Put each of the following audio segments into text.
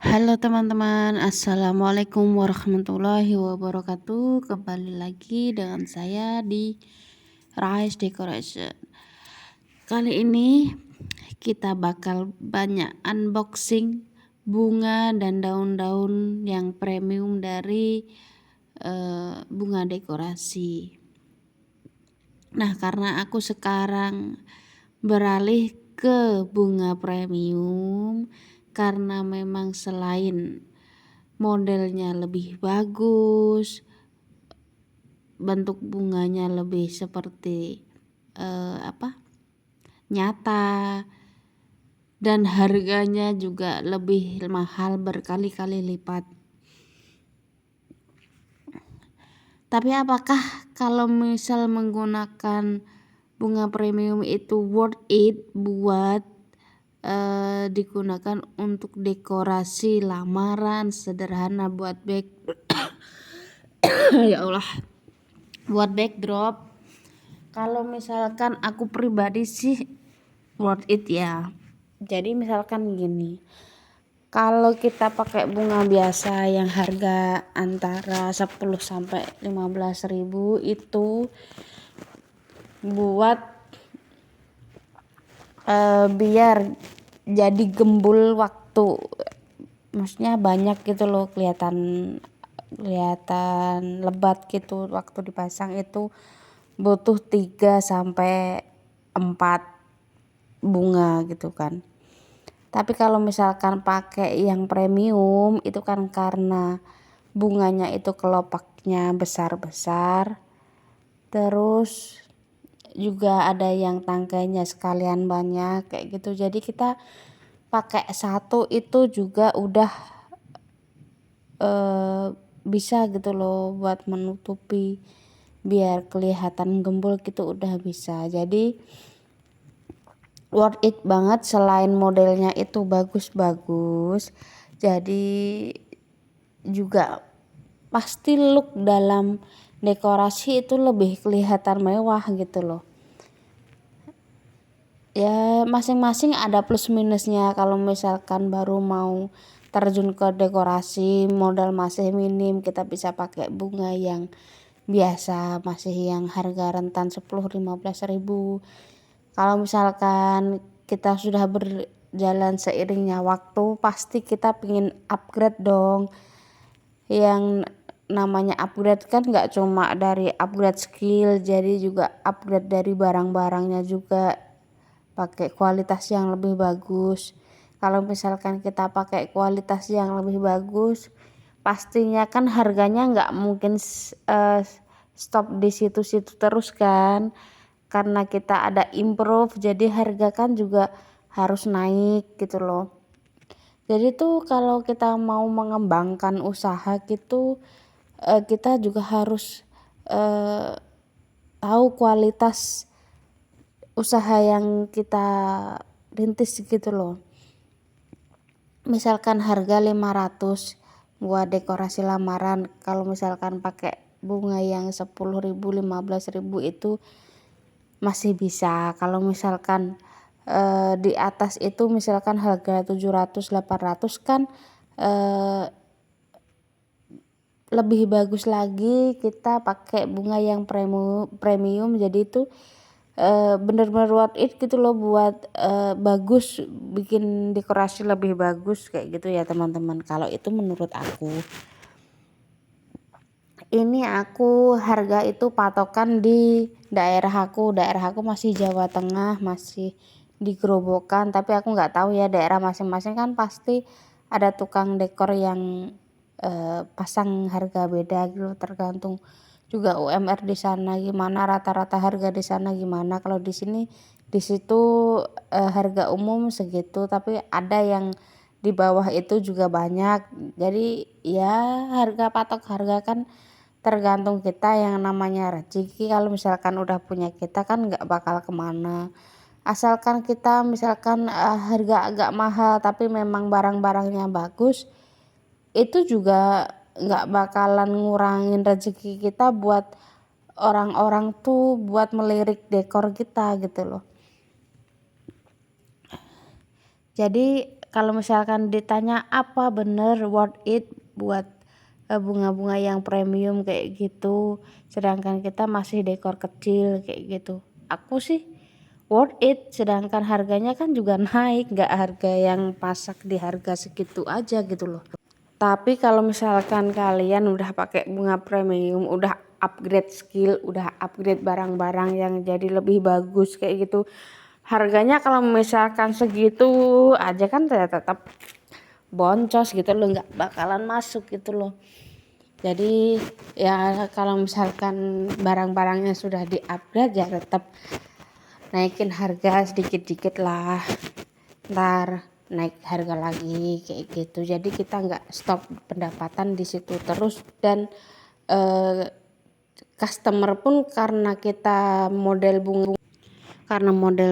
Halo teman-teman, assalamualaikum warahmatullahi wabarakatuh. Kembali lagi dengan saya di Rise Decoration. Kali ini kita bakal banyak unboxing bunga dan daun-daun yang premium dari bunga dekorasi. Nah, karena aku sekarang beralih ke bunga premium karena memang selain modelnya lebih bagus, bentuk bunganya lebih seperti nyata, dan harganya juga lebih mahal berkali-kali lipat. Tapi apakah kalau misal menggunakan bunga premium itu worth it buat digunakan untuk dekorasi lamaran sederhana buat ya Allah, buat backdrop? Kalau misalkan aku pribadi sih worth it ya. Jadi misalkan gini, kalau kita pakai bunga biasa yang harga antara 10 sampai 15.000 itu buat biar jadi gembul waktu, maksudnya banyak gitu loh, kelihatan lebat gitu waktu dipasang, itu butuh 3 sampai 4 bunga gitu kan. Tapi kalau misalkan pakai yang premium itu kan karena bunganya itu kelopaknya besar-besar, terus juga ada yang tangkainya sekalian banyak kayak gitu. Jadi kita pakai satu itu juga udah bisa gitu loh buat menutupi biar kelihatan gembul gitu, udah bisa. Jadi worth it banget. Selain modelnya itu bagus-bagus, jadi juga pasti look dalam dekorasi itu lebih kelihatan mewah gitu loh. Ya masing-masing ada plus minusnya. Kalau misalkan baru mau terjun ke dekorasi, modal masih minim, kita bisa pakai bunga yang biasa, masih yang harga rentan 10-15 ribu. Kalau misalkan kita sudah berjalan seiringnya waktu, pasti kita pengen upgrade dong. Yang namanya upgrade kan gak cuma dari upgrade skill, jadi juga upgrade dari barang-barangnya juga, pakai kualitas yang lebih bagus. Kalau misalkan kita pakai kualitas yang lebih bagus, pastinya kan harganya nggak mungkin stop di situ-situ terus kan, karena kita ada improve, jadi harga kan juga harus naik gitu loh. Jadi tuh kalau kita mau mengembangkan usaha gitu, kita juga harus tahu kualitas usaha yang kita rintis gitu loh. Misalkan harga 500 buat dekorasi lamaran, kalau misalkan pakai bunga yang 10.000 15.000 itu masih bisa. Kalau misalkan di atas itu misalkan harga 700 800 kan lebih bagus lagi kita pakai bunga yang premium. Jadi itu bener-bener worth it gitu loh buat bagus, bikin dekorasi lebih bagus kayak gitu ya teman-teman. Kalau itu menurut aku. Ini aku harga itu patokan di daerah aku masih Jawa Tengah, masih di Grobogan, tapi aku nggak tahu ya daerah masing-masing kan pasti ada tukang dekor yang pasang harga beda gitu, tergantung juga UMR di sana gimana, rata-rata harga di sana gimana. Kalau di sini di situ harga umum segitu, tapi ada yang di bawah itu juga banyak. Jadi ya harga patok harga kan tergantung kita, yang namanya rezeki kalau misalkan udah punya kita kan nggak bakal kemana. Asalkan kita misalkan harga agak mahal tapi memang barang-barangnya bagus, itu juga nggak bakalan ngurangin rezeki kita buat orang-orang tuh buat melirik dekor kita gitu loh. Jadi kalau misalkan ditanya apa bener worth it buat bunga-bunga yang premium kayak gitu, sedangkan kita masih dekor kecil kayak gitu, aku sih worth it, sedangkan harganya kan juga naik, nggak harga yang pasak di harga segitu aja gitu loh. Tapi kalau misalkan kalian udah pakai bunga premium, udah upgrade skill, udah upgrade barang-barang yang jadi lebih bagus kayak gitu, harganya kalau misalkan segitu aja kan tetap boncos gitu loh, nggak bakalan masuk gitu loh. Jadi ya kalau misalkan barang-barangnya sudah di upgrade ya tetap naikin harga sedikit-dikit lah, ntar naik harga lagi kayak gitu. Jadi kita nggak stop pendapatan di situ terus, dan customer pun karena kita model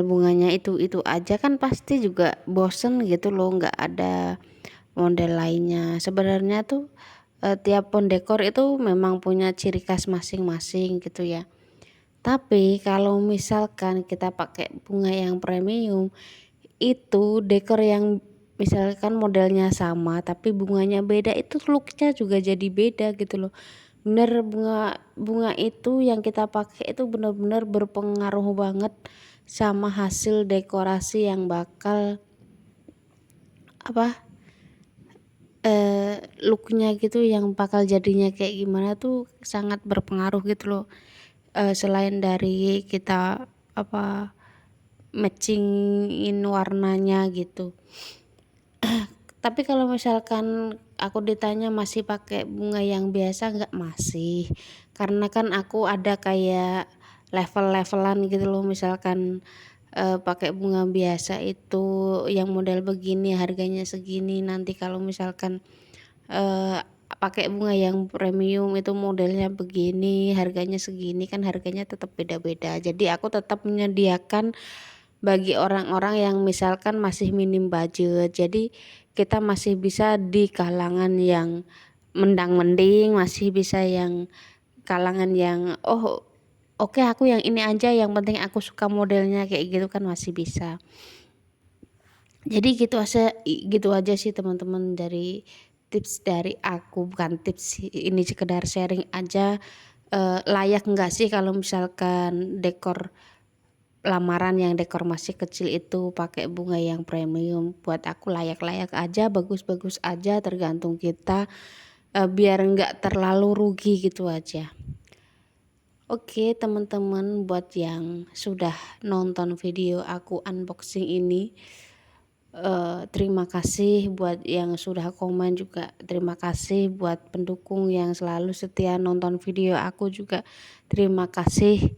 bunganya itu aja kan pasti juga bosen gitu loh, nggak ada model lainnya. Sebenarnya tuh tiap pon dekor itu memang punya ciri khas masing-masing gitu ya. Tapi kalau misalkan kita pakai bunga yang premium, itu dekor yang misalkan modelnya sama tapi bunganya beda, itu looknya juga jadi beda gitu loh. Bener, bunga itu yang kita pakai itu benar-benar berpengaruh banget sama hasil dekorasi yang bakal apa looknya gitu, yang bakal jadinya kayak gimana tuh sangat berpengaruh gitu loh. Selain dari kita matchingin warnanya gitu. Tapi kalau misalkan aku ditanya masih pakai bunga yang biasa nggak, masih, karena kan aku ada kayak level-levelan gitu loh. Misalkan pakai bunga biasa itu yang model begini harganya segini, nanti kalau misalkan pakai bunga yang premium itu modelnya begini harganya segini, kan harganya tetap beda-beda. Jadi aku tetap menyediakan bagi orang-orang yang misalkan masih minim budget, jadi kita masih bisa di kalangan yang mendang-mending, masih bisa yang kalangan yang oke, aku yang ini aja, yang penting aku suka modelnya kayak gitu kan masih bisa. Jadi gitu aja sih teman-teman, dari tips dari aku, bukan tips sih, ini sekedar sharing aja. Layak nggak sih kalau misalkan dekor lamaran yang dekor masih kecil itu pakai bunga yang premium? Buat aku layak-layak aja, bagus-bagus aja, tergantung kita, biar nggak terlalu rugi gitu aja. Oke teman-teman, buat yang sudah nonton video aku unboxing ini, terima kasih. Buat yang sudah komen juga terima kasih. Buat pendukung yang selalu setia nonton video aku juga terima kasih.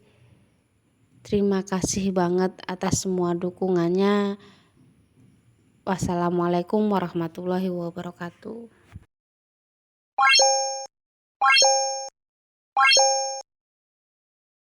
Terima kasih banget atas semua dukungannya. Wassalamualaikum warahmatullahi wabarakatuh.